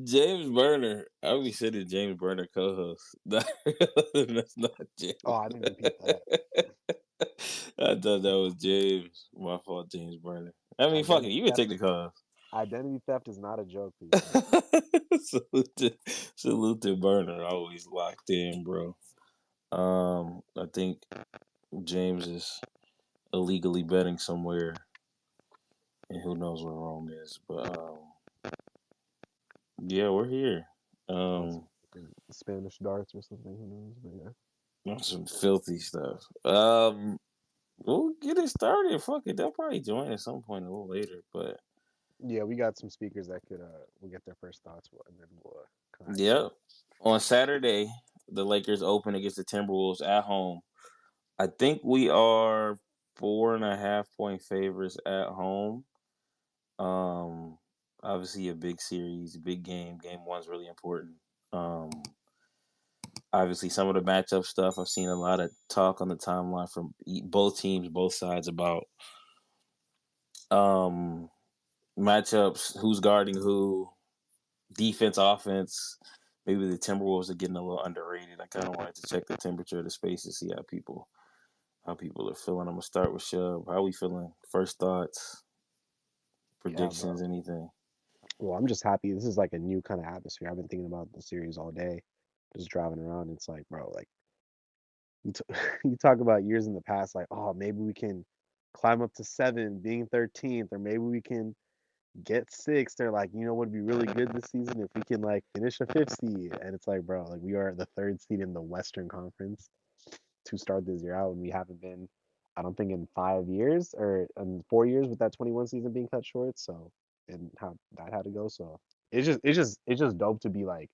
James Burner. I'll be sitting James Burner co-host. That's not James. Oh, I didn't even peep that. I thought that was James. My fault, James Burner. I mean, fuck it. Identity You can theft. take the call. Identity theft is not a joke, people. salute to salute to Burner. Always locked in, bro. I think James is illegally betting somewhere, and who knows where Rome is. But yeah, we're here. That's Um, Spanish darts or something. Who knows? But yeah. on some filthy stuff. We'll get it started. Fuck it. They'll probably join at some point a little later. But Yeah, we got some speakers that could we'll get their first thoughts and then we'll kind of hype it yeah, up. on Saturday, the Lakers open against the Timberwolves at home. I think we are 4.5 point favorites at home. Um, Obviously a big series, big game. Game one's really important. Um, Obviously some of the matchup stuff. I've seen a lot of talk on the timeline from both teams, both sides about um matchups, who's guarding who, defense, offense. Maybe the Timberwolves are getting a little underrated. I kind of wanted to check the temperature of the space to see how people are feeling. I'm gonna start with Shub. How are we feeling? First thoughts, Yeah, bro. predictions, anything? Well, I'm just happy. This is like a new kind of atmosphere. I've been thinking about the series all day, just driving around. It's like, bro, like you, you talk about years in the past, like, oh, maybe we can climb up to seven, being 13th, or maybe we can get six. They're like, you know what would be really good this season if we can like finish a fifth seed. And it's like, bro, like we are the third seed in the Western Conference to start this year out, and we haven't been, I don't think, in 5 years or in 4 years with that 21 season being cut short. So, and how that had to go. So it's just dope to be like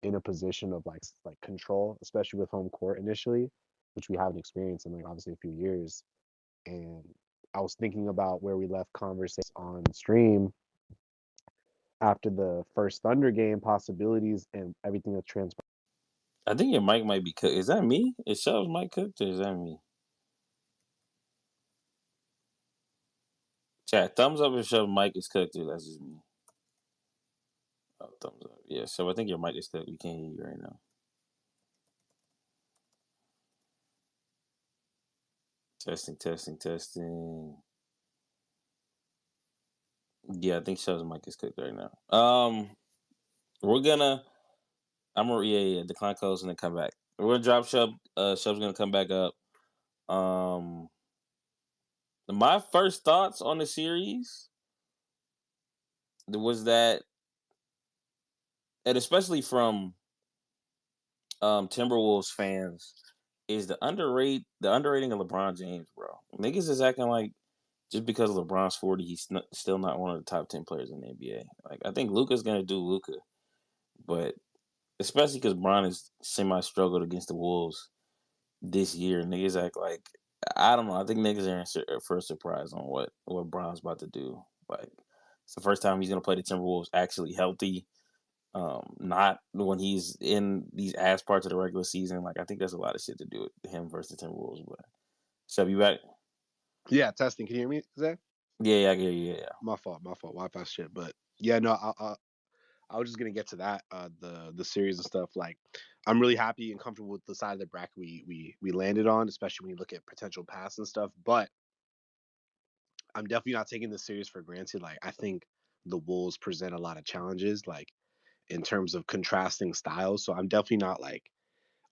in a position of like control, especially with home court initially, which we haven't experienced in like obviously a few years. And I was thinking about where we left conversations on stream after the first Thunder game, possibilities and everything that transpired. I think your mic might be cooked. Is that me? Is Shub's mic cooked or is that me? Chat, thumbs up if Shub's mic is cooked or that's just me. Oh, thumbs up. Yeah, so I think your mic is cooked. We can't hear you right now. Testing, testing, testing. Yeah, I think Shub's mic is cooked right now. We're gonna. I'm gonna yeah, decline codes and then come back. We're gonna drop Shub. Shub's gonna come back up. Um, my first thoughts on the series was that, and especially from Timberwolves fans, is the underrating of LeBron James, bro. Niggas is acting like just because LeBron's 40, he's still not one of the top 10 players in the NBA. Like I think Luca's gonna do Luca, but especially because Bron is semi struggled against the Wolves this year, niggas act like I don't know. I think niggas are for a surprise on what Bron's about to do. Like it's the first time he's gonna play the Timberwolves actually healthy. Not when he's in these ass parts of the regular season. Like I think there's a lot of shit to do with him versus the Timberwolves. But Shub, you back? Yeah, testing. Can you hear me, Zach? Yeah, yeah, I get you. Yeah. My fault, my fault. Wi-Fi shit. But yeah, no, I was just gonna get to that, the series and stuff. Like, I'm really happy and comfortable with the side of the bracket we landed on, especially when you look at potential paths and stuff. But I'm definitely not taking this series for granted. Like, I think the Wolves present a lot of challenges, like in terms of contrasting styles. So I'm definitely not like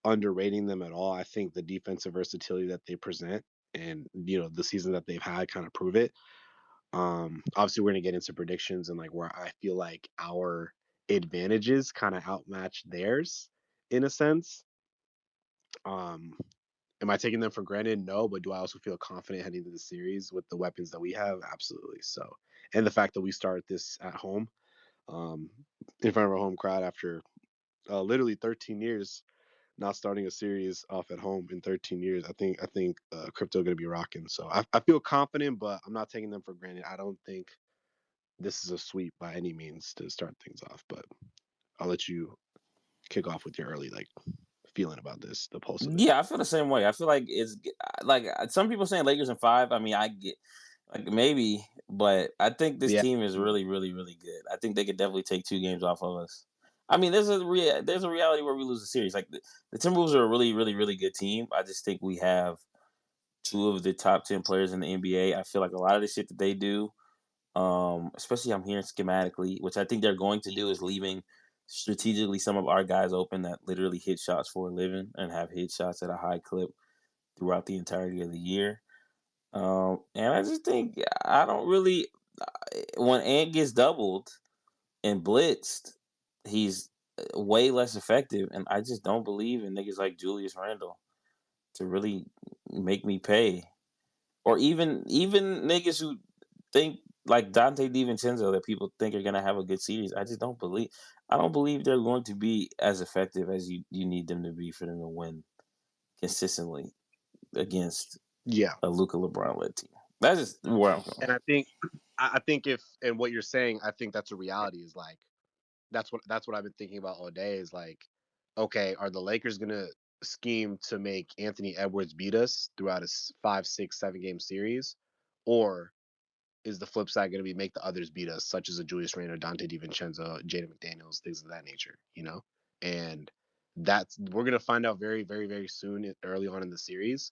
underrating them at all. I think the defensive versatility that they present and the season that they've had kind of prove it. Obviously we're gonna get into predictions and like where I feel like our advantages kind of outmatch theirs in a sense. Um, am I taking them for granted? No, but do I also feel confident heading into the series with the weapons that we have? Absolutely. So, and the fact that we start this at home, um, in front of our home crowd after literally 13 years not starting a series off at home in 13 years. I think crypto going to be rocking. So I feel confident, but I'm not taking them for granted. I don't think this is a sweep by any means to start things off, but I'll let you kick off with your early like feeling about this, the pulse of it. Yeah, I feel the same way. I feel like it's like some people saying Lakers in 5. I mean, I get like maybe But I think this Yeah. team is really, really, really good. I think they could definitely take 2 games off of us. I mean, there's a reality where we lose a series. Like the Timberwolves are a really, really, really good team. I just think we have 2 of the top 10 players in the NBA. I feel like a lot of the shit that they do, especially I'm hearing schematically, which I think they're going to do, is leaving strategically some of our guys open that literally hit shots for a living and have hit shots at a high clip throughout the entirety of the year. And I just think I don't really when Ant gets doubled and blitzed, he's way less effective, and I just don't believe in niggas like Julius Randle to really make me pay, or even niggas who think like Dante DiVincenzo that people think are gonna have a good series. I just don't believe. I don't believe they're going to be as effective as you need them to be for them to win consistently against Yeah. a Luca LeBron led team. That's just where I'm And going. I think if and what you're saying, I think that's a reality. Is like that's what I've been thinking about all day. Is like, okay, are the Lakers gonna scheme to make Anthony Edwards beat us throughout a 5, 6, 7 game series, or is the flip side going to be make the others beat us, such as a Julius Randle, Dante DiVincenzo, Jaden McDaniels, things of that nature, And that's we're going to find out very, very, very soon, early on in the series,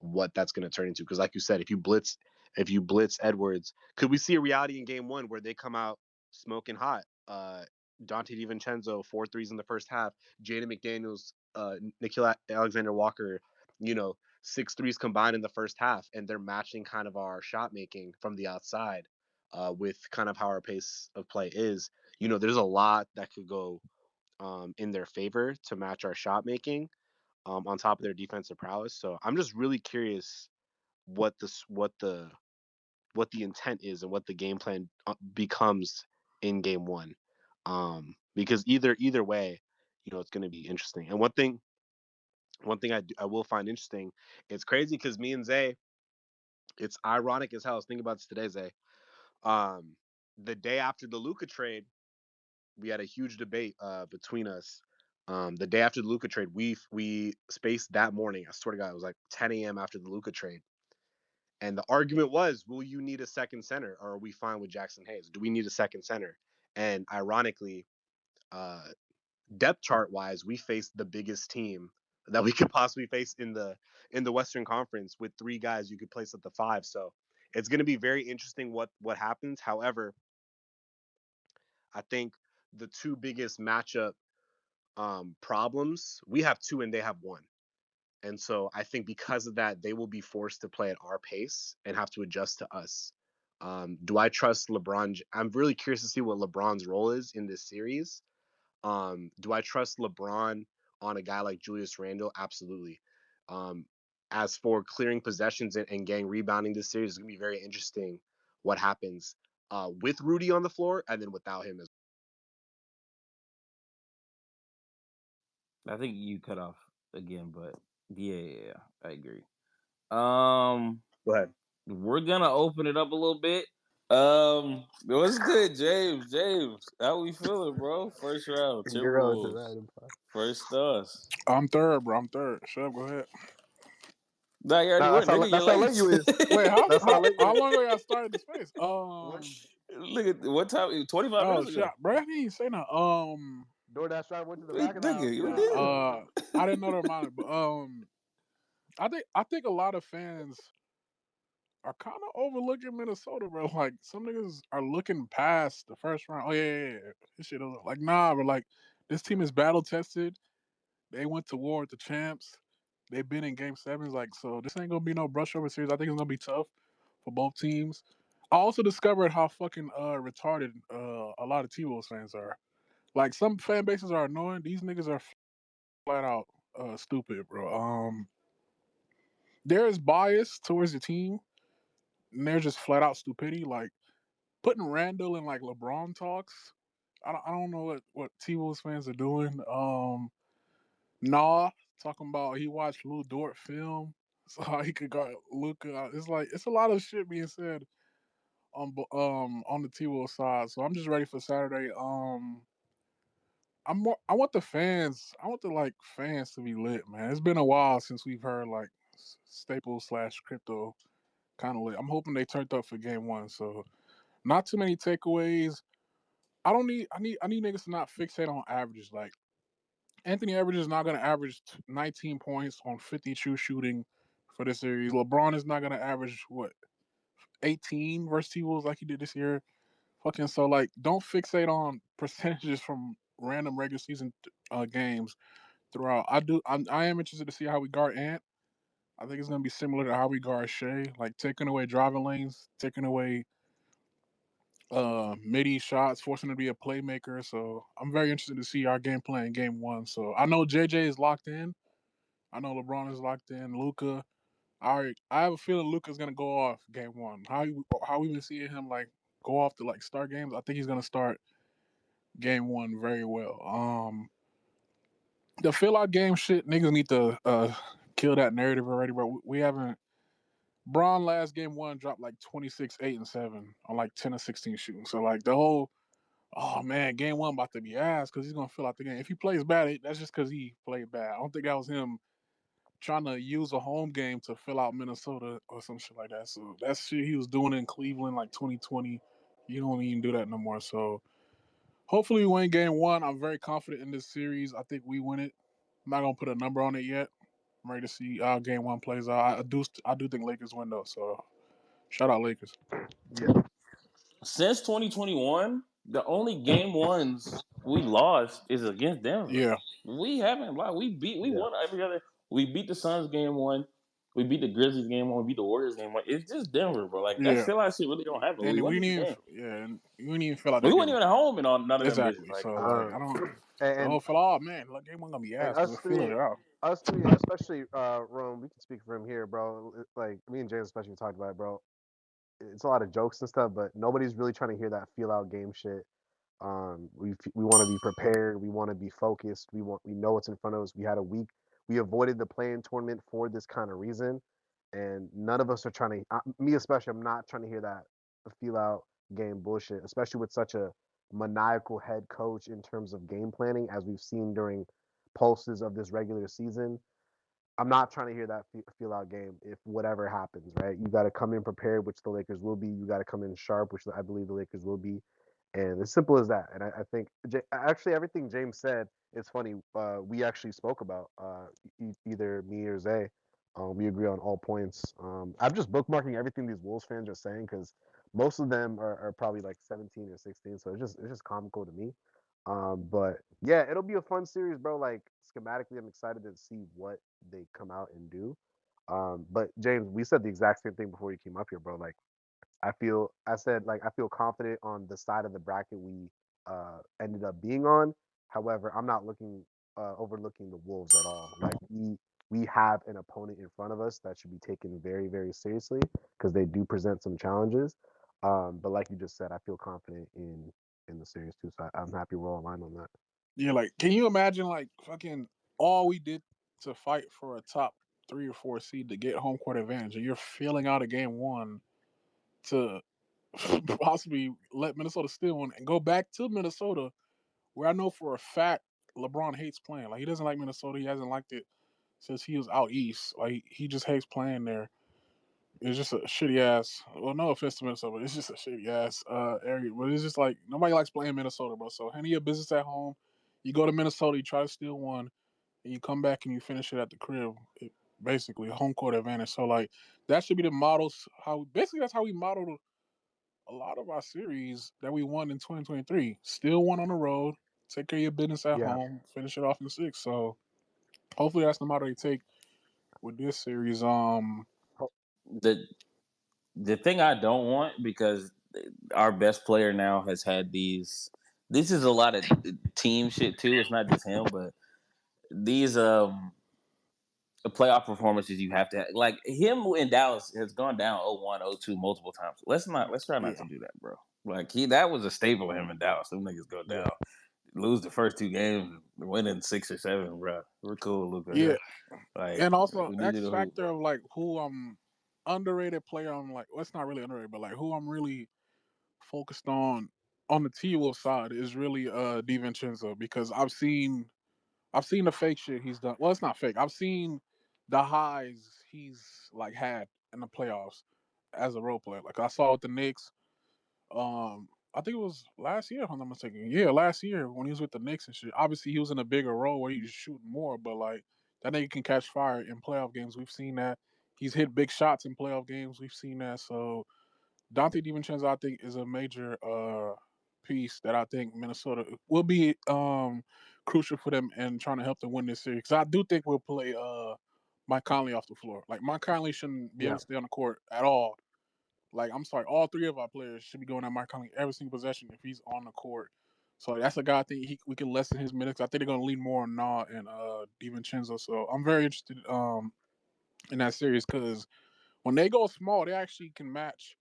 what that's going to turn into. Because, like you said, if you blitz Edwards, could we see a reality in Game 1 where they come out smoking hot? Dante DiVincenzo 4 threes in the first half, Jaden McDaniels, Nikhil Alexander Walker, 6 threes combined in the first half, and they're matching kind of our shot making from the outside, with kind of how our pace of play is. There's a lot that could go, in their favor to match our shot making, on top of their defensive prowess. So I'm just really curious what this what the intent is and what the game plan, becomes in Game 1, because either way, it's going to be interesting. And one thing I will find interesting, it's crazy because me and Zay, it's ironic as hell. I was thinking about this today, Zay. Um, the day after the Luca trade, we had a huge debate, between us. The day after the Luca trade, we spaced that morning. I swear to God, it was like 10 a.m. after the Luca trade, and the argument was, will you need a second center, or are we fine with Jackson Hayes? Do we need a second center? And ironically, uh, depth chart wise, we faced the biggest team that we could possibly face in the Western Conference, with 3 guys you could place at the 5. So it's going to be very interesting what happens. However, I think the two biggest matchup, problems, we have two and they have one. And so I think because of that, they will be forced to play at our pace and have to adjust to us. Do I trust LeBron? I'm really curious to see what LeBron's role is in this series. Do I trust LeBron on a guy like Julius Randle? Absolutely. Um, as for clearing possessions and getting rebounding this series, it's gonna be very interesting what happens, with Rudy on the floor and then without him as I think you cut off again, but yeah, I agree. Um, well. Go ahead. we're gonna open it up a little bit. What's good, James? James, how we feeling, bro? First round, Girl, it's Timberwolves. random. First us. I'm third, bro. I'm third. Shut up. Go ahead. Nah, you already Nah, were, nigga. You're that's how late. late you is. Wait, how That's how how, late you how is. long ago y'all started the space? What? Look at what time? 25 Oh minutes shit, ago. bro. I didn't even say that. DoorDash driver went to the back Wait, of the house. nigga, He we got did. food. I didn't know the amount, but I think a lot of fans are kind of overlooking Minnesota, bro. Like some niggas are looking past the first round. Oh yeah. This shit like nah, but like this team is battle tested. They went to war with the champs. They've been in game sevens, like so. This ain't gonna be no brush over series. I think it's gonna be tough for both teams. I also discovered how fucking retarded a lot of T-Wolves fans are. Like some fan bases are annoying. These niggas are flat out stupid, bro. There is bias towards the team, and they're just flat out stupidity. Like putting Randall in like LeBron talks. I don't know what T-Wolves fans are doing. Nah, talking about he watched Lou Dort film, so he could go Luca. It's like it's a lot of shit being said on the T Wolves side. So I'm just ready for Saturday. I want the fans. I want the like fans to be lit, man. It's been a while since we've heard like Staples slash crypto kind of lit. I'm hoping they turned up for game one. So not too many takeaways. I need niggas to not fixate on averages. Like Anthony Edwards is not going to average 19 points on 50 true shooting for this series. LeBron is not going to average 18 versus T-Wolves like he did this year. Fucking so like don't fixate on percentages from random regular season games throughout. I am interested to see how we guard Ant. I think it's gonna be similar to how we guard Shea, like taking away driving lanes, taking away midi shots, forcing him to be a playmaker. So I'm very interested to see our game plan in game one. So I know JJ is locked in. I know LeBron is locked in. Luka. I have a feeling Luka's gonna go off game one. How we been seeing him like go off to like start games. I think he's gonna start game one very well. The fill out game shit, niggas need to kill that narrative already, bro. We haven't. Braun last game one dropped like 26, 8, and 7 on like 10 or 16 shooting. So like the whole, oh man, game one about to be ass because he's gonna fill out the game. If he plays bad, that's just because he played bad. I don't think that was him trying to use a home game to fill out Minnesota or some shit like that. So that shit he was doing in Cleveland like 2020. You don't even do that no more. So hopefully we win game one. I'm very confident in this series. I think we win it. I'm not gonna put a number on it yet. I'm ready to see how game one plays out. I do think Lakers win though. So shout out Lakers. Yeah. Since 2021, the only game ones we lost is against Denver. Yeah. We haven't lost. We won every other. We beat the Suns game one. We beat the Grizzlies game one. We beat the Warriors game one. It's just Denver, bro. Like that Yeah. feel like shit really don't happen. We And won we these didn't games. and we didn't even feel like We that weren't game. even at home and on none of them bitches. Exactly. Like, So Uh, like I don't and feel oh man, like game one gonna be And ass because us we're feeling three, it out. us three, and especially Rome, we can speak for him here, bro. Like me and James especially talked about it, bro. It's a lot of jokes and stuff, but nobody's really trying to hear that feel out game shit. We want to be prepared. We want to be focused. We know what's in front of us. We had a week. We avoided the playing tournament for this kind of reason, and none of us are trying to. Me especially, I'm not trying to hear that feel out game bullshit, especially with such a maniacal head coach in terms of game planning, as we've seen during pulses of this regular season. I'm not trying to hear that feel out game if whatever happens, right? You got to come in prepared, which the Lakers will be. You got to come in sharp, which I believe the Lakers will be. And as simple as that. And I think actually everything James said, it's funny. We actually spoke about either me or Zay. We agree on all points. I'm just bookmarking everything these Wolves fans are saying because most of them are probably like 17 or 16. So it's just comical to me. But yeah, it'll be a fun series, bro. Like schematically, I'm excited to see what they come out and do. But James, we said the exact same thing before you came up here, bro. Like I feel confident on the side of the bracket we ended up being on. However, I'm not overlooking the Wolves at all. Like we have an opponent in front of us that should be taken very, very seriously because they do present some challenges. But like you just said, I feel confident in the series too. So I'm happy we're all aligned on that. Yeah, like can you imagine like fucking all we did to fight for a top 3 or 4 seed to get home court advantage, and you're feeling out a game one to possibly let Minnesota steal one and go back to Minnesota, where I know for a fact LeBron hates playing. Like he doesn't like Minnesota. He hasn't liked it since he was out east. Like he just hates playing there. It's just a shitty ass. Well, no offense to Minnesota, but it's just a shitty ass area. But it's just like nobody likes playing Minnesota, bro. So handle your business at home. You go to Minnesota, you try to steal one, and you come back and you finish it at the crib. Basically, home court advantage. So like that should be the models. Basically that's how we modeled a lot of our series that we won in 2023. Still one on the road. Take care of your business at Yeah. home. Finish it off in 6. So hopefully that's the model they take with this series. the the thing I don't want because our best player now has had these. This is a lot of team shit too. It's not just him, but these playoff performances you have to like him in Dallas has gone down 0-1, 0-2 multiple times. Let's try not Yeah. to do that, bro. Like that was a staple of him in Dallas. Them niggas go down, lose the first 2 games, winning 6 or 7, bro. We're cool, Luka. Yeah. Like And also we need you X to hoop. factor of like who I'm underrated player. I'm like, well, it's not really underrated, but like who I'm really focused on the T Wolf side is really DiVincenzo because I've seen the fake shit he's done. Well, it's not fake. I've seen the highs he's like had in the playoffs. as a role player. Like I saw with the Knicks. I think it was last year, if I'm not mistaken. Yeah, last year when he was with the Knicks and shit. Obviously, he was in a bigger role where he was shooting more, but like that nigga can catch fire in playoff games. We've seen that. He's hit big shots in playoff games. We've seen that. So Dante DiVincenzo, I think, is a major piece that I think Minnesota will be crucial for them and trying to help them win this series. Because I do think we'll play Mike Conley off the floor. Like Mike Conley shouldn't be able Yeah. to stay on the court at all. Like I'm sorry, all three of our players should be going at Mike Conley every single possession if he's on the court. So that's a guy I think we can lessen his minutes. I think they're gonna lean more on Na and DiVincenzo. So I'm very interested in that series because when they go small, they actually can match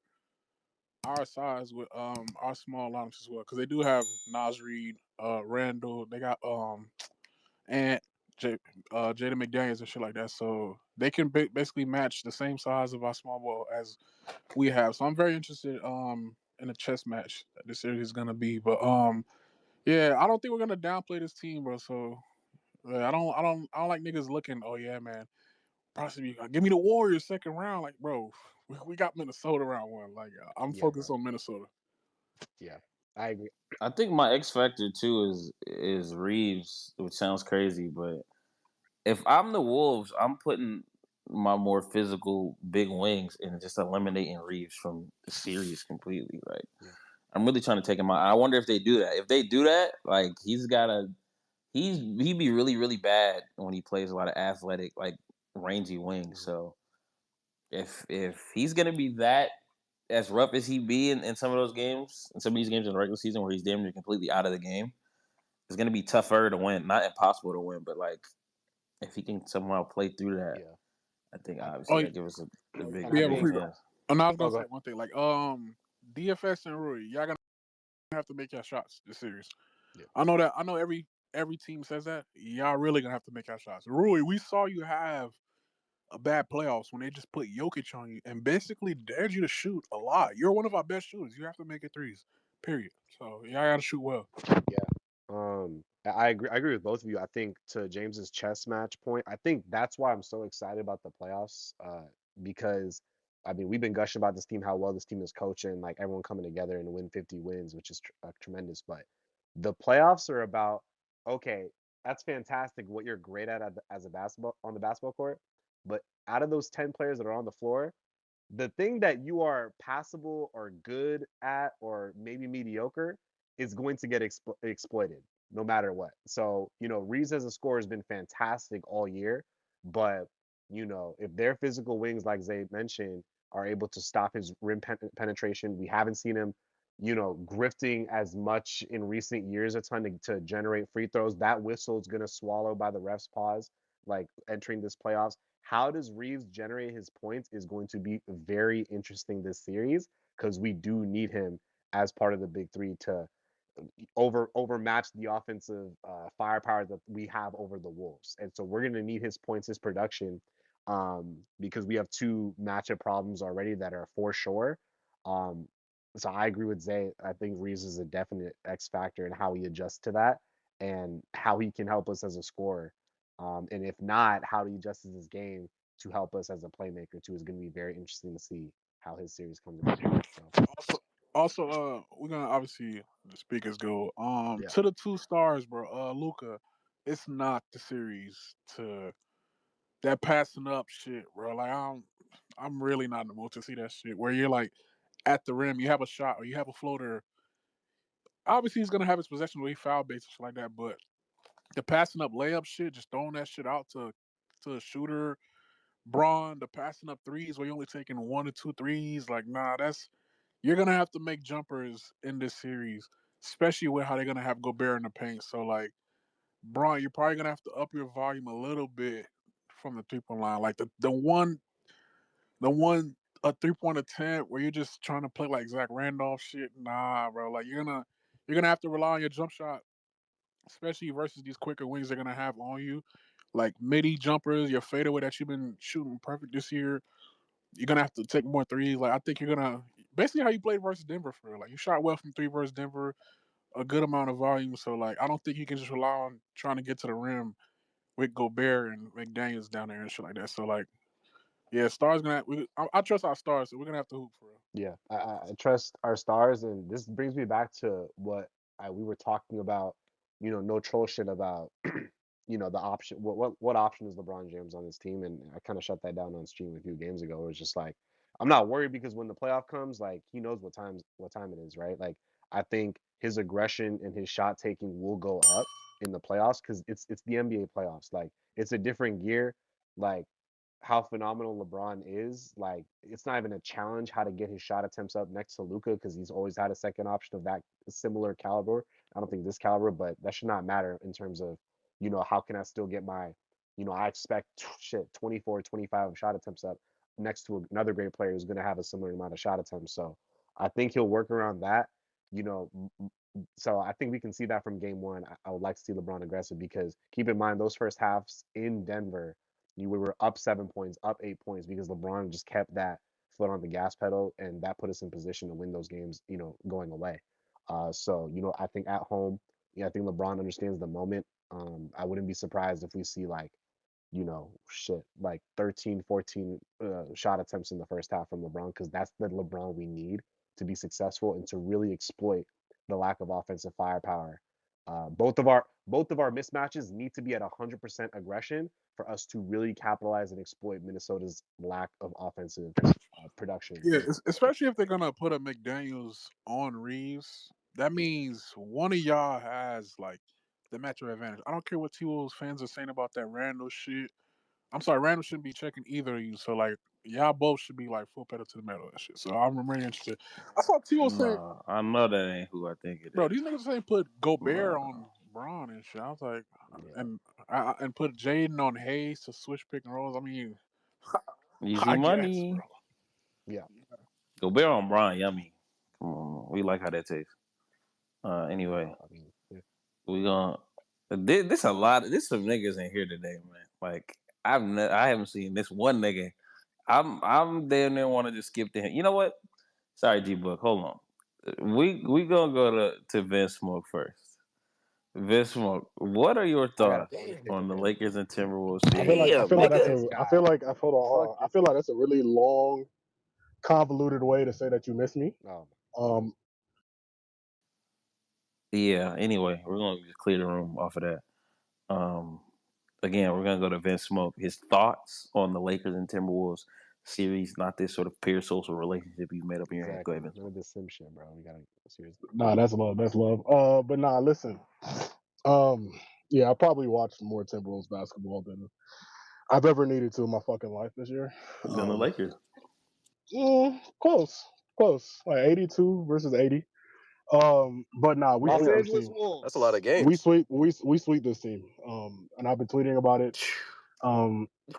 our size with our small lineups as well. Because they do have Nas Reed, Randall. They got Ant, Jaden McDaniels and shit like that. So they can basically match the same size of our small ball as we have. So I'm very interested in a chess match that this series is gonna be. But yeah, I don't think we're gonna downplay this team, bro. So I don't like niggas looking. Oh yeah, man. Possibly give me the Warriors second round. Like, bro, we got Minnesota round one. Like, I'm Yeah, focused bro. on Minnesota. Yeah, I agree. I think my X factor too is Reeves, which sounds crazy, but if I'm the Wolves, I'm putting my more physical big wings and just eliminating Reeves from the series completely. Like Yeah. I'm really trying to take him out. I wonder if they do that. If they do that, like he'd be really really bad when he plays a lot of athletic like rangy wings. Mhm. So if he's gonna be that as rough as he be in some of those games, in some of these games in the regular season where he's damn near completely out of the game, it's gonna be tougher to win. Not impossible to win, but like if he can somehow play through that, Yeah. I think I, obviously Oh that gives us a big and I yeah, big think. before you go. chance. And I was Oh, gonna go say ahead. one thing. Like DFS and Rui, y'all gonna have to make your shots this series. Yeah. I know that. I know every team says that. Y'all really gonna have to make your shots. Rui, we saw you have a bad playoffs when they just put Jokic on you and basically dared you to shoot a lot. You're one of our best shooters. You have to make it threes. Period. So y'all gotta shoot well. Yeah. I agree. I agree with both of you. I think to James's chess match point, I think that's why I'm so excited about the playoffs. Because I mean, we've been gushing about this team, how well this team is coaching, like everyone coming together and win 50 wins, which is tremendous. But the playoffs are about, okay, that's fantastic what you're great at as a basketball on the basketball court, but out of those 10 players that are on the floor, the thing that you are passable or good at or maybe mediocre is going to get exploited no matter what. So, Reeves as a scorer has been fantastic all year, but if their physical wings, like Zay mentioned, are able to stop his rim penetration, we haven't seen him, grifting as much in recent years a ton to generate free throws. That whistle is going to swallow by the ref's pause, like entering this playoffs. How does Reeves generate his points is going to be very interesting this series because we do need him as part of the big three to overmatch the offensive firepower that we have over the Wolves. And so we're going to need his points, his production, because we have two matchup problems already that are for sure. Um, so I agree with Zay. I think Reeves is a definite X factor in how he adjusts to that and how he can help us as a scorer. And if not, how he adjusts his game to help us as a playmaker too is going to be very interesting to see how his series comes together. So Also, we're gonna obviously the speakers go. yeah, To the 2 stars, bro. Luca, it's not the series to that passing up shit, bro. Like I'm really not in the mood to see that shit where you're like at the rim, you have a shot or you have a floater. Obviously, he's gonna have his possession where he foul baits and shit like that, but the passing up layup shit, just throwing that shit out to a shooter, Braun, the passing up threes where you're only taking 1 or 2 threes, like nah, you're gonna have to make jumpers in this series, especially with how they're gonna have Gobert in the paint. So like Braun, you're probably gonna have to up your volume a little bit from the 3 point line. Like the one a 3 point attempt where you're just trying to play like Zach Randolph shit. Nah, bro. Like you're gonna have to rely on your jump shot, especially versus these quicker wings they're gonna have on you. Like midi jumpers, your fadeaway that you've been shooting perfect this year. You're gonna have to take more threes. Like I think you're gonna basically how you played versus Denver for real. Like you shot well from three versus Denver, a good amount of volume. So like I don't think you can just rely on trying to get to the rim with Gobert and McDaniels down there and shit like that. So like Yeah, stars gonna. I trust our stars, so we're gonna have to hoop for real. Yeah, I trust our stars, and this brings me back to what we were talking about. No troll shit about the option. What option is LeBron James on this team? And I kind of shut that down on stream a few games ago. It was just like I'm not worried because when the playoff comes, like he knows what time it is, right? Like I think his aggression and his shot taking will go up in the playoffs because it's the NBA playoffs. Like it's a different gear. Like how phenomenal LeBron is. Like it's not even a challenge how to get his shot attempts up next to Luka because he's always had a second option of that similar caliber. I don't think this caliber, but that should not matter in terms of how can I still get my I expect 24, 25 shot attempts up next to another great player who's going to have a similar amount of shot attempts. So I think he'll work around that. You know, so I think we can see that from game one. I would like to see LeBron aggressive because keep in mind those first halves in Denver, we were up 7 points, up 8 points because LeBron just kept that foot on the gas pedal, and that put us in position to win those games. Going away. So I think at home, I think LeBron understands the moment. I wouldn't be surprised if we see like 13, 14 shot attempts in the first half from LeBron because that's the LeBron we need to be successful and to really exploit the lack of offensive firepower. Both of our mismatches need to be at 100% aggression for us to really capitalize and exploit Minnesota's lack of offensive production. Yeah, especially if they're gonna put a McDaniels on Reeves. That means one of y'all has like the matchup advantage. I don't care what T-Wolves fans are saying about that Randall shit. I'm sorry, Randall shouldn't be checking either of you. So like, y'all both should be like full pedal to the metal and shit. So I'm really interested. I saw T-Wolves saying, Nah, I know that ain't who I think it bro, is. these niggas saying put Gobert Nah. on Braun and shit. I was like, Yeah. and put Jaden on Hayes to switch pick and rolls. I mean, Easy I money. guess, bro. Yeah. Gobert on Bron, yummy. Come on, we like how that tastes. Anyway, I mean, yeah. we gonna. This a lot. This some niggas in here today, man. Like I haven't seen this one nigga. I'm damn near want to just skip to him. You know what? Sorry, G Book. Hold on. We gonna go to Vince Smoke first. Vince Smoke, what are your I got a thoughts funny pick on the today. Lakers and Timberwolves I feel series? like Damn, that's nigga. a. I feel like hold on, hold on. I feel like that's a really long, convoluted way to say that you miss me. Oh, Um, Yeah. Anyway, we're gonna just clear the room off of that. Again, we're gonna go to Vince Smoke. His thoughts on the Lakers and Timberwolves series, not this sort of peer social relationship you made up in your head. Go exactly. ahead, Vince. None of this sim shit, bro. We gotta seriously. nah, that's love. That's love. But nah, listen. Um, yeah, I probably watched more Timberwolves basketball than I've ever needed to in my fucking life this year. Then the Lakers. Close, like 82 versus 80. But nah, we Los sweep this Angeles team. Wolves. That's a lot of We games. sweep this team. And I've been tweeting about it.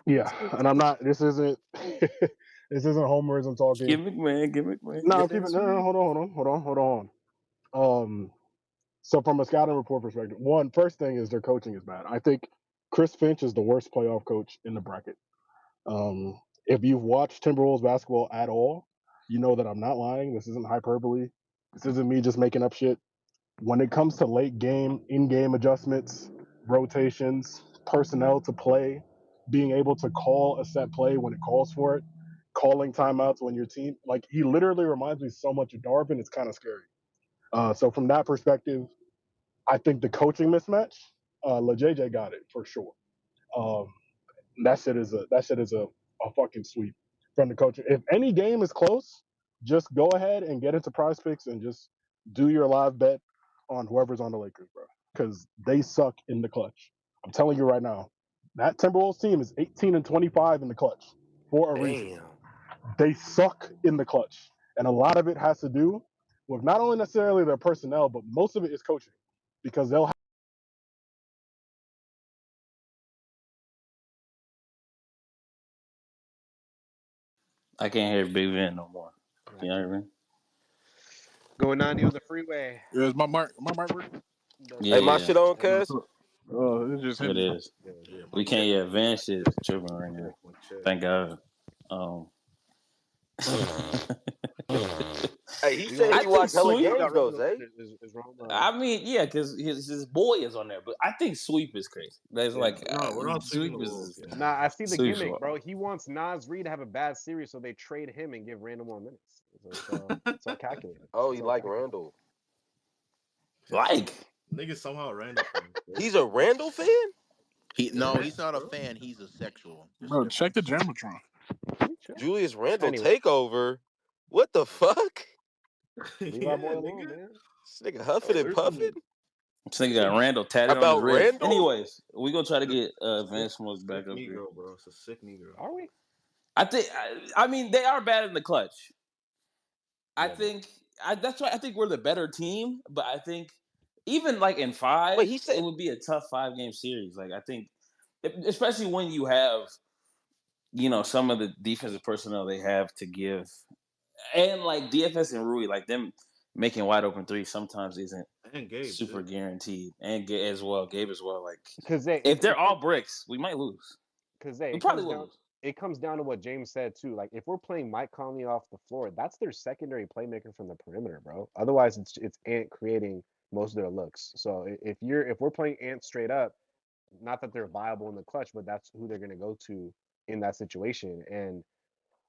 Yeah, and I'm not. This isn't. This isn't homerism talking. Gimmick man. No, I'm keeping. No, hold on. So from a scouting report perspective, first thing is their coaching is bad. I think Chris Finch is the worst playoff coach in the bracket. If you've watched Timberwolves basketball at all, you know that I'm not lying. This isn't hyperbole. This isn't me just making up shit. When it comes to late game, in-game adjustments, rotations, personnel to play, being able to call a set play when it calls for it, calling timeouts when your team, like he literally reminds me so much of Darvin. It's kind of scary. So from that perspective, I think the coaching mismatch, LeJJ got it for sure. That shit is a fucking sweep from the coaching. If any game is close, just go ahead and get into Prize Picks and just do your live bet on whoever's on the Lakers, bro, because they suck in the clutch. I'm telling you right now, that Timberwolves team is 18-25 in the clutch for a reason. Damn. They suck in the clutch, and a lot of it has to do with not only necessarily their personnel, but most of it is coaching, because they'll. I can't hear Big Vin no more. You know what I mean? Going 90 on the freeway. Is my mic working? Hey, my Yeah, shit on, cuz? It's just it him. is. Yeah, We can't. Yeah, Van shit tripping right now. check. Thank God. Hey, he We said gonna I he think watched hella sweep. games though, Zay. Is Rome, I mean, yeah, because his boy is on there, but I think sweep is crazy. That's Yeah, like no, we're not sweeping sweep the Wolves. is Yeah. Nah, I see the sweep's gimmick, wild. bro. He wants Nas Reed to have a bad series, so they trade him and give Randall more minutes. It's all calculated. Oh, It's he all like calculated. Randall. Like Niggas somehow Randall fan. He's a Randall fan? No, Yes, he's not a bro. fan. He's a sexual. There's a Bro, check the difference. Jammatron. Let me check. Julius Randall Anyway, takeover? What the fuck? leave Yeah, our boy alone, nigga. man. This nigga huffing and There's puffing? some. this nigga got Randall tatted on his About wrist. Randall? Anyways, we gonna try to get Sick, Van Smoke back sick up here. Negro, bro. It's a sick Negro. Are we? I think. I mean, they are bad in the clutch. I Yeah, think. That's why I think we're the better team. But I think even like in Wait, five, he it said would be a tough 5 game series. Like I think, especially when you have some of the defensive personnel they have to give, and like DFS and Rui, like them making wide open threes sometimes isn't And Gabe super too. guaranteed. And as well, Gabe as well. Like because if they're all bricks, we might lose. We it probably comes will down lose. it comes down to what James said too. Like if we're playing Mike Conley off the floor, that's their secondary playmaker from the perimeter, bro. Otherwise, it's Ant creating most of their looks. So if we're playing Ant straight up, not that they're viable in the clutch, but that's who they're gonna go to in that situation. And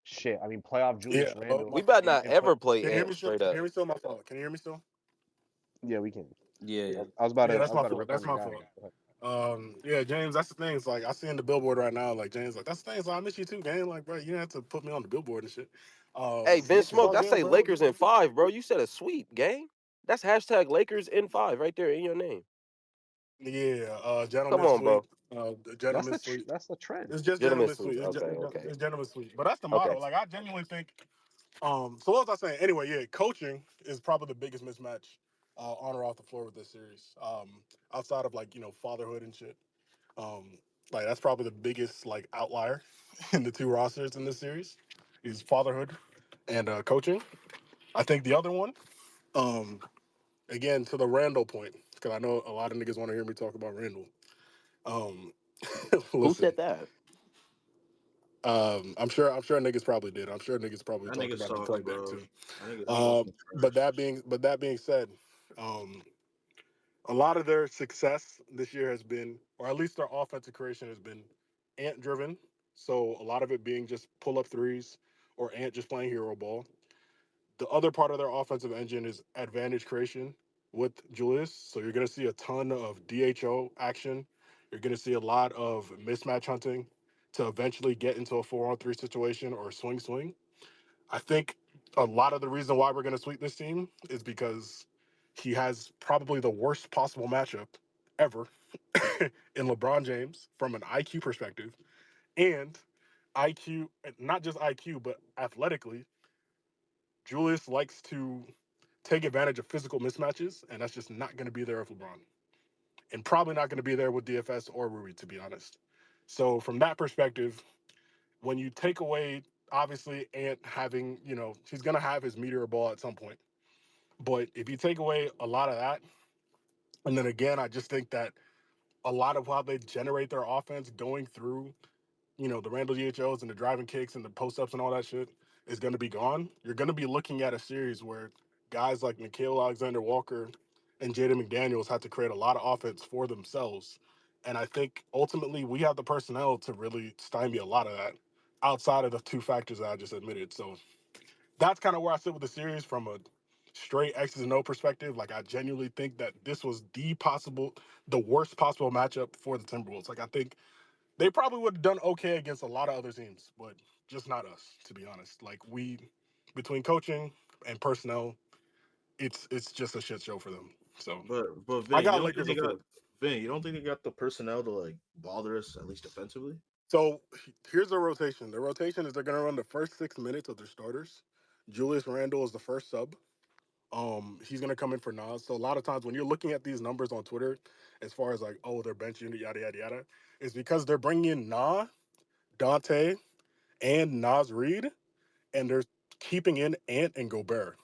shit, I mean, playoff Yeah, Julius my we Randle better fault. not and play. ever play Can you hear Ant me still? straight Can you up. hear me still? My fault. Can you hear me still? Yeah, we can. Yeah, yeah. I was about Yeah, to that's my fault. rip on That's your my guy. fault. Yeah, James, that's the thing. It's like I see in the billboard right now, like James, like that's the thing. It's like, I miss you too, gang. Like, bro, you didn't have to put me on the billboard and shit. Hey, Ben What's Smoke, up, I Jalen say Brown? Lakers in 5, bro. You said a sweep, gang. That's hashtag Lakers in 5 right there in your name. Yeah, Come gentleman on, bro. suite. Gentleman suite. That's the trend. It's just Gentlemen gentleman sweep. suite. Okay, okay. It's gentleman suite. But that's the Okay. motto. Like I genuinely think. So what was I saying? Anyway, yeah, coaching is probably the biggest mismatch on or off the floor with this series. Outside of like fatherhood and shit. Um, like that's probably the biggest like outlier in the two rosters in this series is fatherhood and coaching. I think the other one, um, again to the Randall point, because I know a lot of niggas want to hear me talk about Randall. Um, Who listen, said that? I'm sure niggas probably did. I'm sure niggas probably That talked nigga's about it in talking, playback bro. too. That nigga's talking trash. But that being said, um, a lot of their success this year has been, or at least their offensive creation has been Ant driven. So a lot of it being just pull up threes or Ant just playing hero ball. The other part of their offensive engine is advantage creation with Julius. So you're going to see a ton of DHO action. You're going to see a lot of mismatch hunting to eventually get into a 4-on-3 situation or a swing. I think a lot of the reason why we're going to sweep this team is because he has probably the worst possible matchup ever in LeBron James from an IQ perspective. And IQ, not just IQ, but athletically, Julius likes to take advantage of physical mismatches, and that's just not going to be there with LeBron. And probably not going to be there with DFS or Rui, to be honest. So, from that perspective, when you take away, obviously, Ant having, he's going to have his meteor ball at some point. But if you take away a lot of that, and then again, I just think that a lot of how they generate their offense going through, the Randall DHOs and the driving kicks and the post ups and all that shit is going to be gone. You're going to be looking at a series where guys like Nickeil Alexander Walker and Jaden McDaniels have to create a lot of offense for themselves. And I think ultimately we have the personnel to really stymie a lot of that outside of the two factors that I just admitted. So that's kind of where I sit with the series from a straight X's and O perspective. Like I genuinely think that this was the worst possible matchup for the Timberwolves. Like I think they probably would have done okay against a lot of other teams, but just not us, to be honest. Like between coaching and personnel, it's just a shit show for them. So But I Vin, you got don't think Lakers they in got 4. Vin? You don't think they got the personnel to like bother us at least defensively? So here's the rotation. The rotation is they're gonna run the first 6 minutes of their starters. Julius Randle is the first sub. He's gonna come in for Nas. So a lot of times when you're looking at these numbers on Twitter, as far as like, oh, they're bench unit, yada yada yada, it's because they're bringing in Dante, and Nas Reed, and they're keeping in Ant and Gobert.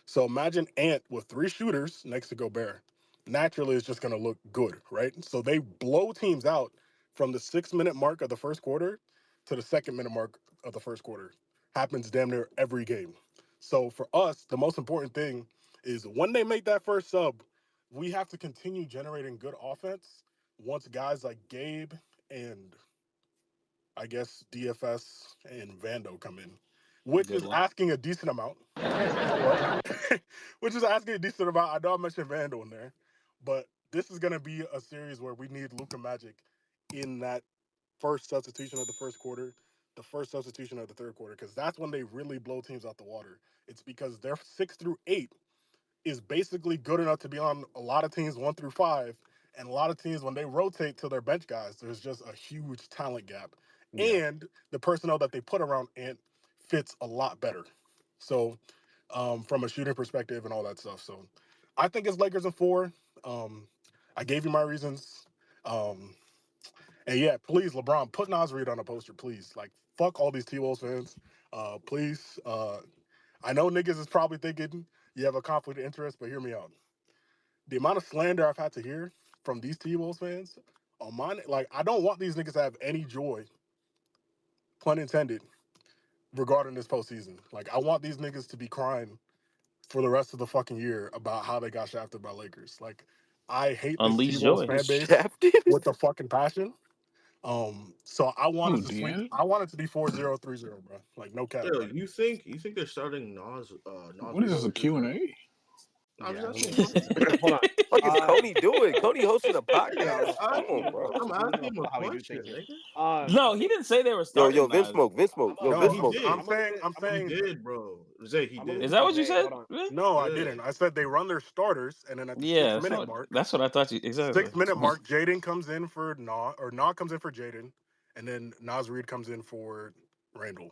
So imagine Ant with 3 shooters next to Gobert. Naturally, it's just gonna look good, right? So they blow teams out from the 6-minute mark of the first quarter to the 2nd minute mark of the first quarter. happens damn near every game. So for us, the most important thing is when they make that first sub, we have to continue generating good offense once guys like Gabe and I guess DFS and Vando come in, which Good is luck. asking a decent amount. Which is asking a decent amount. I know I mentioned Vando in there, but this is going to be a series where we need Luka Magic in that first substitution of the first quarter, the first substitution of the third quarter, because that's when they really blow teams out the water. It's because their 6 through 8 is basically good enough to be on a lot of teams 1 through 5, and a lot of teams when they rotate to their bench guys, there's just a huge talent gap, and the personnel that they put around Ant fits a lot better. So, from a shooting perspective and all that stuff. So, I think it's Lakers in 4. I gave you my reasons. And yeah, please, LeBron, put Nas Reed on a poster, please. Like, fuck all these T-Wolves fans. Please. I know niggas is probably thinking you have a conflict of interest, but hear me out. The amount of slander I've had to hear from these T-Wolves fans on mine, like, I don't want these niggas to have any joy, pun intended, regarding this postseason. Like, I want these niggas to be crying for the rest of the fucking year about how they got shafted by Lakers. Like, I hate this Unleash T-Wolves joy. fan base Shafted. with a fucking passion. So I wanted Ooh, to sweep. Deanna. I wanted to be 4-0, 3-0, bro. Like no cap. Yo, you think they're starting Nas What is Reed this, over a Q&A? I'm Yeah, just let asking me a question. hold on. Fuck is Cody doing? Cody hosting a Yeah, podcast? no, Come we on, need to bro. follow. I'm We need to asking him a follow how we do question, things here. nigga. No, I he think didn't say they were Yo, starting Vince Nas. Smoke, Vince Smoke, yo, No, Vince He Smoke. did. I'm I'm gonna leave saying. it. I'm I'm gonna He leave saying. it. did, bro. Zay, he I'm gonna did. leave Is it that to what you Zay. said? Hold on. Really? No, I Yeah. didn't. I said they run their starters, and then at the Yeah, 6-minute mark, that's what I thought you exactly. 6-minute mark, Jaden comes in for Nah comes in for Jaden, and then Nas Reed comes in for Randall.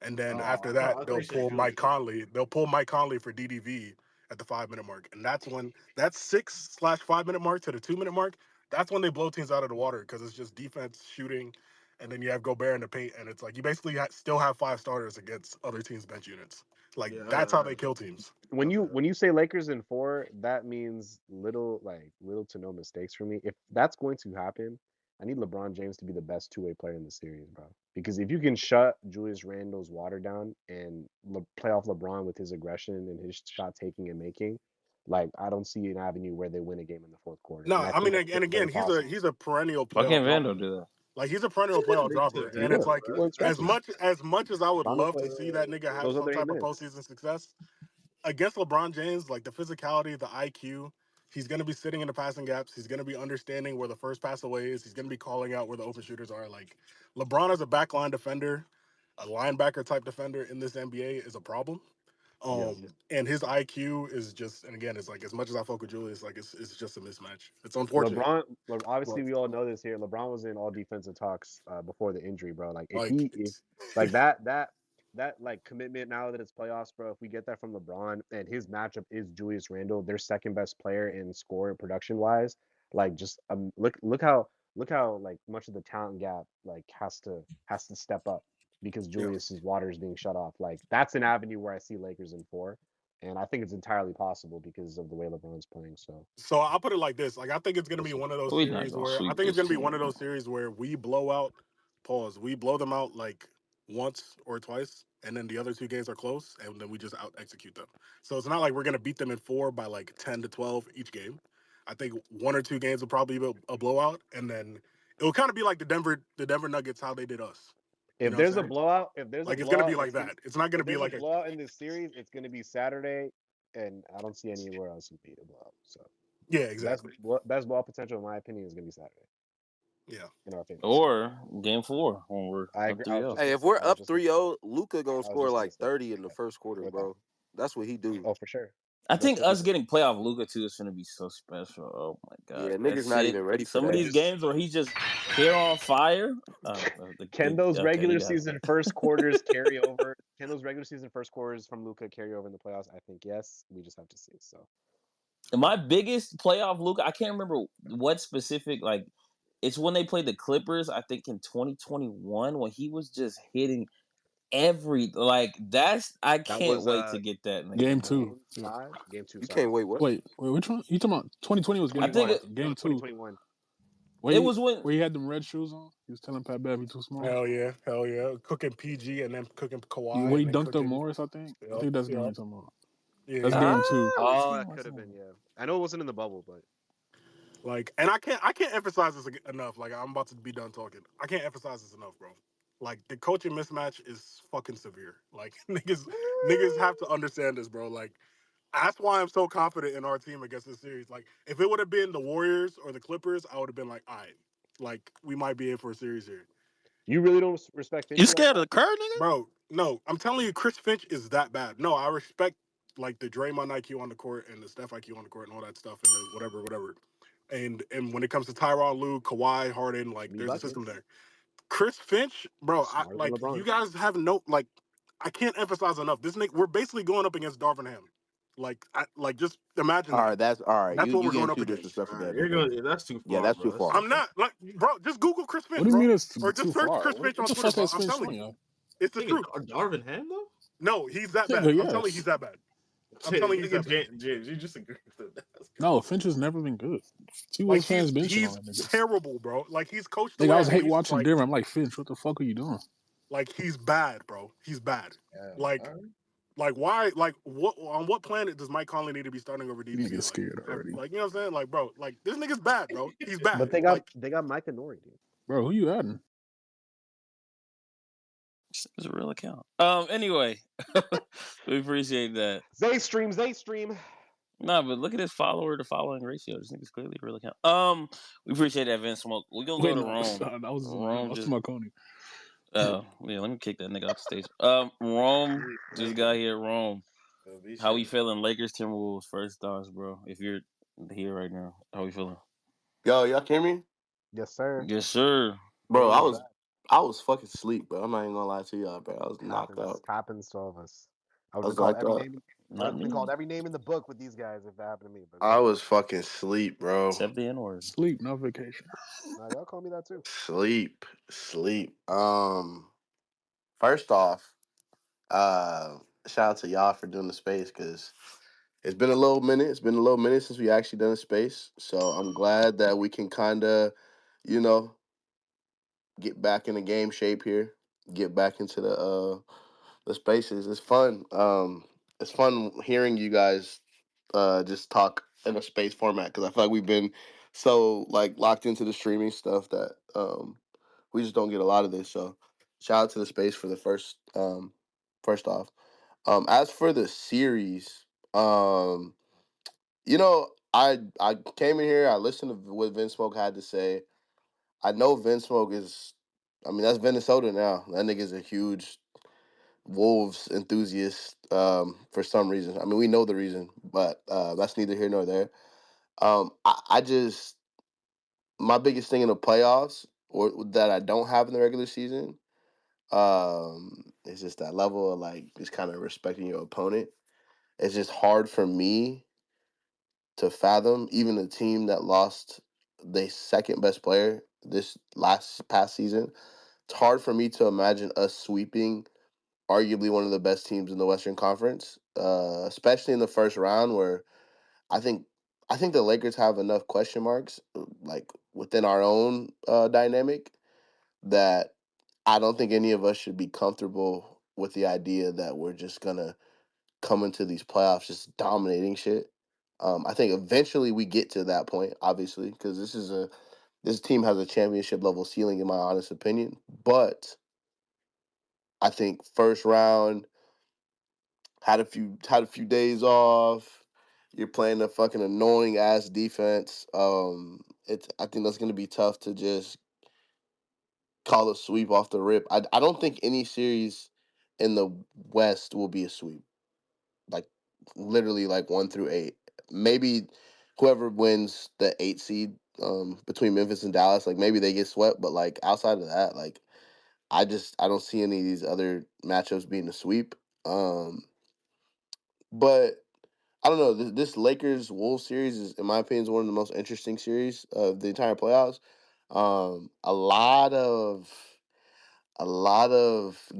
And then after Oh, that, I thought they'll you said pull Julius Mike Randle. Conley. They'll pull Mike Conley for DDV at the 5-minute mark. And that's when that 6/5-minute mark to the 2-minute mark, that's when they blow teams out of the water because it's just defense, shooting, and then you have Gobert in the paint. And it's like you basically still have 5 starters against other teams' bench units. Like Yeah, that's how they kill teams. When okay. you say Lakers in 4, that means little to no mistakes for me. If that's going to happen, I need LeBron James to be the best two-way player in the series, bro. Because if you can shut Julius Randle's water down and play off LeBron with his aggression and his shot taking and making, like I don't see an avenue where they win a game in the fourth quarter. No, And I I mean, think and it's very again, possible. he's a perennial Why playoff can't dropper. Vando do that? Like he's a perennial playoff Nigga dropper, said He and it's will. Vando, like He will in as stretches. much as I would LeBron will love play to see that nigga have those some other 8 type of minutes. postseason success against LeBron James, like the physicality, the IQ, he's gonna be sitting in the passing gaps. He's gonna be understanding where the first pass away is. He's gonna be calling out where the open shooters are. Like LeBron as a backline defender, a linebacker type defender in this NBA is a problem. Yeah. And his IQ is just, and again, it's like as much as I fuck with Julius, like it's just a mismatch. It's unfortunate. Obviously But we all know this here. LeBron was in all defensive talks before the injury, bro. Like like if like that like commitment now that it's playoffs, bro. If we get that from LeBron and his matchup is Julius Randle, their second best player in score and production wise, like just look how like much of the talent gap like has to step up because yeah. Julius's water is being shut off. Like that's an avenue where I see Lakers in 4. And I think it's entirely possible because of the way LeBron's playing. So I'll put it like this: like I think it's gonna We'll be see. one of those We're not series gonna where I sweep think it's this gonna be team. one of those series where we blow out. Pause. We blow them out like once or twice, and then the other 2 games are close, and then we just out execute them. So it's not like we're gonna beat them in 4 by like 10 to 12 each game. I think 1 or 2 games will probably be a blowout, and then it will kind of be like the Denver Nuggets how they did us. You If know what there's I'm a saying? blowout, Like it's gonna be like that. It's not gonna if be there's a like blowout in this series, it's gonna be Saturday, and I don't see anywhere else would be a blowout. So yeah, exactly. best ball potential, in my opinion, is gonna be Saturday Yeah. in our favor. So Or game 4 when we're I up agree. 3-0. Hey, if we're I was up just gonna say. 3-0, Luka gonna I was score just gonna like say 30 in the first quarter, with that. bro. That's what he do. Oh, for sure. I That's think what he us does. getting playoff Luka too is gonna be so special. Oh my god, Yeah, that niggas not shit! even ready for Some of that. these games where he's just hair on fire. Can those Okay, he regular got it. season first quarters carry over? Can those regular season first quarters from Luka carry over in the playoffs? I think yes. We just have to see. So My biggest playoff Luka, I can't remember what specific like. It's when they played the Clippers. I think in 2021 when he was just hitting every like that's. I that can't was wait to get that nigga Game ball. 2. game Yeah. 5, game 2. You Sorry, can't wait. What? Wait, which one? You talking about 2020 was I game think 21. Game 2. 2021. Where It he, was when where he had them red shoes on. He was telling Pat Bev he too small. Hell yeah. Cooking PG and then cooking Kawhi. When he and then dunked on cooking, Morris, I think. I Yep, think that's the one yep. you're talking about. Yeah, That's yeah. game 2. which Oh, game that was could have that? been, yeah. I know it wasn't in the bubble, but Like, and I can't emphasize this enough. Like, I'm about to be done talking. I can't emphasize this enough, bro. Like, the coaching mismatch is fucking severe. Like, niggas have to understand this, bro. Like, that's why I'm so confident in our team against this series. Like, if it would have been the Warriors or the Clippers, I would have been like, all right, like, we might be in for a series here. you really don't respect Finch You for that? scared of the curve, nigga? Bro, no, I'm telling you, Chris Finch is that bad. No, I respect like the Draymond IQ on the court and the Steph IQ on the court and all that stuff and the whatever. And when it comes to Tyronn Lue, Kawhi, Harden, like Me there's a system buckets. there. Chris Finch, bro, I Smarter than like LeBron. you guys have no like. I can't emphasize enough. This nigga, we're basically going up against Darvin Ham. Like just imagine All that. right, that's all right. That's You what you we're going getting up too against. disrespectful, Alright, Devin. you're going. That's too Yeah, far, that's too bro. That's far. too I'm far. not like, bro. Just Google Chris What Finch, do you bro, mean it's or too just search far? Chris Finch What on the Twitter, fuck bro. has I'm Finch telling done, you, yo? it's the Nigga, truth. Darvin Ham though. No, he's that bad. Nigga, I'm telling you, yes. he's that bad. I'm telling you, he's Nigga, that bad. James, you just agree with it. That's No, crazy. Finch has never been good. Like T-Wolves fans been shit on he's that nigga. terrible, bro. Like he's coached the Nigga, I way I was think hate he's watching Denver. I'm like, Finch, what the fuck are you doing? like he's bad, bro. He's bad. Yeah, Like alright. like why? Like what? On what planet does Mike Conley need to be starting over DDG? Nigga scared already. Like you know what I'm saying? Like bro, like this nigga's bad, bro. He's bad. But they like got Mike and Nori, dude. Bro, who you adding? It's a real account. Anyway, we appreciate that. Zay stream. No, but look at his follower to following ratio. This nigga's clearly a real account. We appreciate that, Vince Smoke. We gonna Wait, go to no, Rome. that was Rome just. Marconi. Yeah, let me kick that nigga off the stage. Rome just got here. Rome, how we feeling? Lakers, Timberwolves, first thoughts, bro. If you're here right now, how we feeling? Yo, y'all hear me? Yes, sir. Yes, sir. Bro, Rome is I was fucking asleep, bro. I'm not even gonna lie to y'all, bro. I was knocked out. happens to all of us. I would I have was called knocked every out. name. I would Not have been me. called every name in the book with these guys if that happened to me. But I was fucking sleep, bro. Except the N word. Sleep, no vacation. no, y'all call me that too. Sleep. First off, shout out to y'all for doing the space because it's been a little minute. It's been a little minute since we actually done a space. So I'm glad that we can kind of, get back in the game shape here. Get back into the spaces. It's fun. It's fun hearing you guys just talk in a space format because I feel like we've been so like locked into the streaming stuff that we just don't get a lot of this. So shout out to the space for the first off. As for the series, I came in here, I listened to what Vince Smoke had to say. I know Vince Smoke that's Minnesota now. That nigga's a huge Wolves enthusiast for some reason. I mean, we know the reason, but that's neither here nor there. I just my biggest thing in the playoffs or that I don't have in the regular season is just that level of like just kind of respecting your opponent. It's just hard for me to fathom even a team that lost the second best player this past season. It's hard for me to imagine us sweeping arguably one of the best teams in the Western Conference, especially in the first round where I think I think the Lakers have enough question marks like within our own dynamic that I don't think any of us should be comfortable with the idea that we're just gonna come into these playoffs just dominating shit. I think eventually we get to that point, obviously, because this team has a championship level ceiling, in my honest opinion. But I think first round had a few days off. You're playing a fucking annoying ass defense. I think that's gonna be tough to just call a sweep off the rip. I don't think any series in the West will be a sweep. Like literally like 1 through 8. Maybe whoever wins the 8 seed between Memphis and Dallas, like maybe they get swept, but like outside of that, like I don't see any of these other matchups being a sweep. But I don't know. This Lakers Wolves series is, in my opinion, is one of the most interesting series of the entire playoffs. A lot of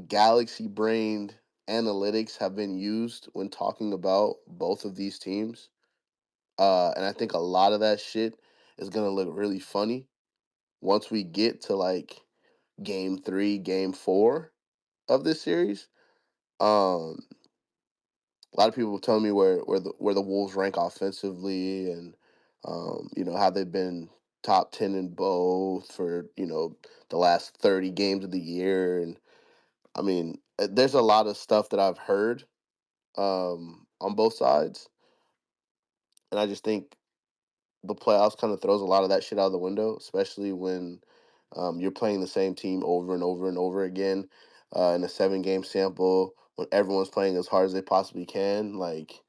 galaxy brained analytics have been used when talking about both of these teams. And I think a lot of that shit is gonna look really funny once we get to like game 3, game 4 of this series. A lot of people tell me where the Wolves rank offensively, and how they've been top 10 in both for the last 30 games of the year. And I mean, there's a lot of stuff that I've heard on both sides, and I just think the playoffs kind of throws a lot of that shit out of the window, especially when you're playing the same team over and over and over again in a 7-game sample, when everyone's playing as hard as they possibly can. Like,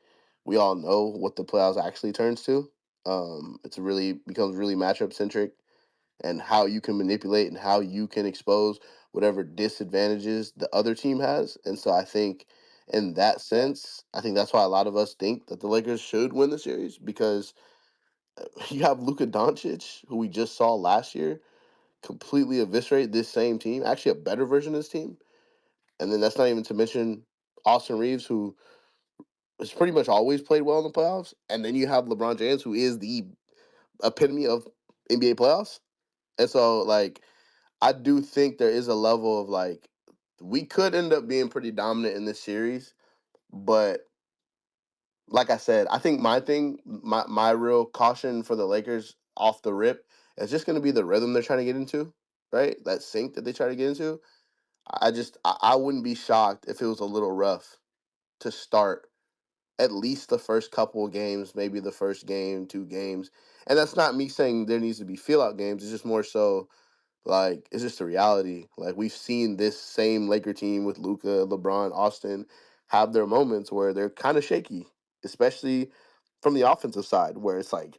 we all know what the playoffs actually turns to. It's really becomes really matchup centric, and how you can manipulate and how you can expose whatever disadvantages the other team has. And so I think in that sense, I think that's why a lot of us think that the Lakers should win the series, because you have Luka Doncic, who we just saw last year, completely eviscerate this same team, actually a better version of this team. And then that's not even to mention Austin Reeves, who has pretty much always played well in the playoffs. And then you have LeBron James, who is the epitome of NBA playoffs. And so, like, I do think there is a level of, like, we could end up being pretty dominant in this series. But like I said, I think my real caution for the Lakers off the rip is just going to be the rhythm they're trying to get into, right? That sync that they try to get into. I wouldn't be shocked if it was a little rough to start at least the first couple of games, maybe the first game, 2 games. And that's not me saying there needs to be feel out games. It's just more so like, it's just a reality. Like, we've seen this same Laker team with Luka, LeBron, Austin have their moments where they're kind of shaky, especially from the offensive side, where it's like,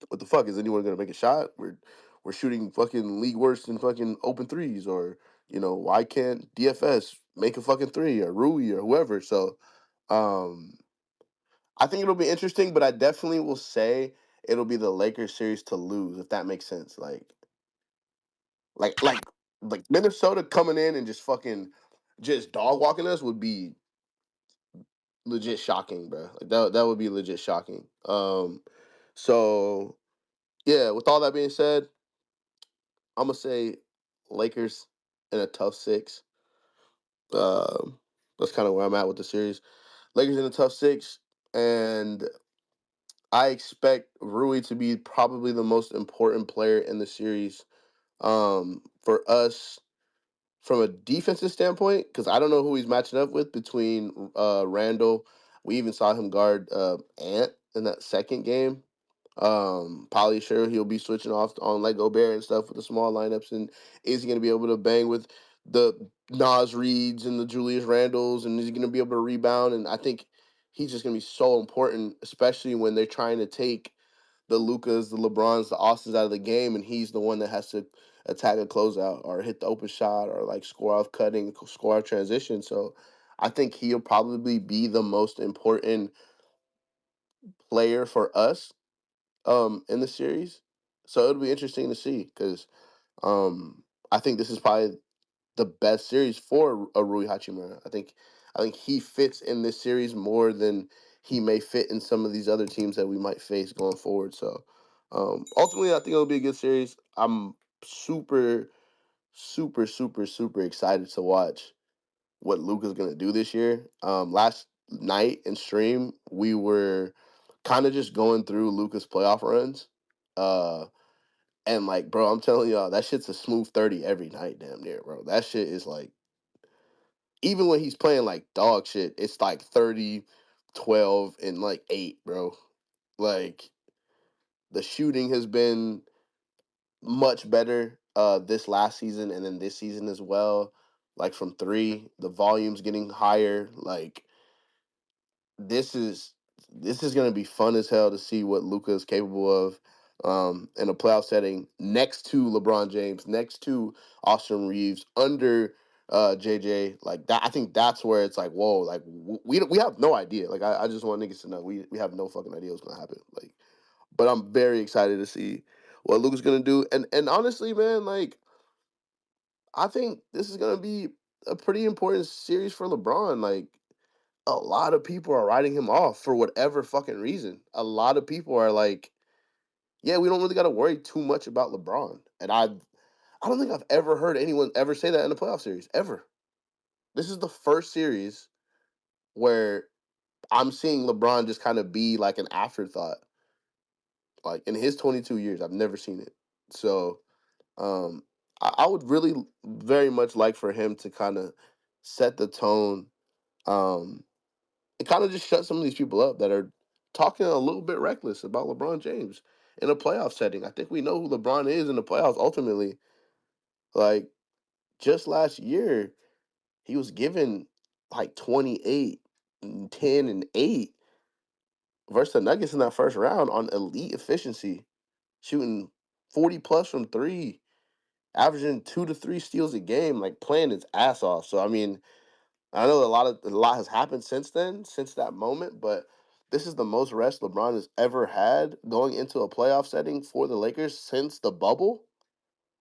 what the fuck, is anyone gonna make a shot? We're shooting fucking league worse than fucking open threes, or why can't DFS make a fucking three, or Rui, or whoever? So, um, I think it'll be interesting, but I definitely will say it'll be the Lakers series to lose, if that makes sense. Like, like, like Minnesota coming in and just fucking just dog walking us would be legit shocking, bro. Like, that would be legit shocking. So yeah. With all that being said, I'm gonna say Lakers in a tough 6. Um, that's kind of where I'm at with the series. Lakers in a tough 6, and I expect Rui to be probably the most important player in the series. For us, from a defensive standpoint, because I don't know who he's matching up with between Randall. We even saw him guard Ant in that second game. Probably sure he'll be switching off on like Gobert and stuff with the small lineups. And is he going to be able to bang with the Nas Reeds and the Julius Randalls? And is he going to be able to rebound? And I think he's just going to be so important, especially when they're trying to take the Lukas, the LeBrons, the Austins out of the game, and he's the one that has to attack a closeout or hit the open shot or like score off cutting, score off transition. So I think he'll probably be the most important player for us in the series. So it'll be interesting to see, because I think this is probably the best series for a Rui Hachimura. I think he fits in this series more than he may fit in some of these other teams that we might face going forward. So ultimately, I think it'll be a good series. I'm super, super, super, super excited to watch what Luka's gonna do this year. Last night in stream, we were kind of just going through Luka's playoff runs. Uh, and like, bro, I'm telling y'all, that shit's a smooth 30 every night, damn near, bro. That shit is like, even when he's playing like dog shit, it's like 30, 12, and like 8, bro. Like, the shooting has been much better this last season and then this season as well. Like, from 3, the volume's getting higher. Like, this is this is gonna be fun as hell to see what Luka is capable of in a playoff setting, next to LeBron James, next to Austin Reeves, under JJ. Like that, I think that's where it's like, whoa, like we have no idea. Like, I just want niggas to know we have no fucking idea what's gonna happen. Like, but I'm very excited to see what Luka's gonna do. And honestly, man, like, I think this is gonna be a pretty important series for LeBron. Like, a lot of people are writing him off for whatever fucking reason. A lot of people are like, yeah, we don't really got to worry too much about LeBron. And I don't think I've ever heard anyone ever say that in a playoff series ever. This is the first series where I'm seeing LeBron just kind of be like an afterthought. Like in his 22 years, I've never seen it. So I would really very much like for him to kind of set the tone and kind of just shut some of these people up that are talking a little bit reckless about LeBron James in a playoff setting. I think we know who LeBron is in the playoffs ultimately. Like just last year, he was given like 28, 10, and 8 versus the Nuggets in that first round on elite efficiency, shooting 40 plus from three, averaging 2 to 3 steals a game, like playing his ass off. So I mean, I know a lot has happened since then, since that moment, but this is the most rest LeBron has ever had going into a playoff setting for the Lakers since the bubble,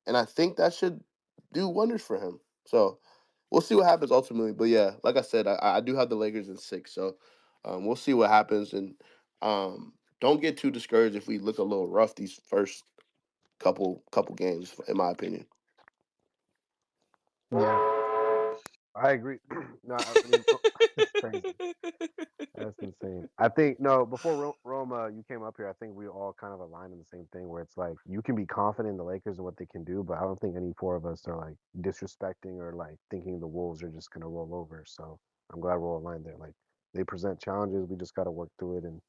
and I think that should do wonders for him. So we'll see what happens ultimately. But yeah, like I said, I do have the Lakers in 6, so we'll see what happens, and don't get too discouraged if we look a little rough these first couple games, in my opinion. Yeah, I agree. No, I mean, it's crazy. That's insane. I think no. Before Roma, you came up here. I think we all kind of aligned in the same thing, where it's like you can be confident in the Lakers and what they can do, but I don't think any four of us are like disrespecting or like thinking the Wolves are just gonna roll over. So I'm glad we're all aligned there. Like they present challenges, we just got to work through it. And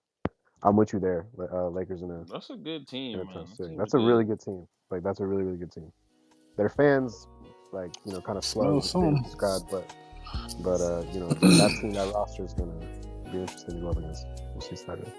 I'm with you there. Lakers That's a good in a team, tough man. That city. team's That's a really good. good team. Like that's a really good team. Their fans, like kind of Smell slugs. It's been some. described, but that team, that roster is gonna be interesting to go up against. We'll see Saturday.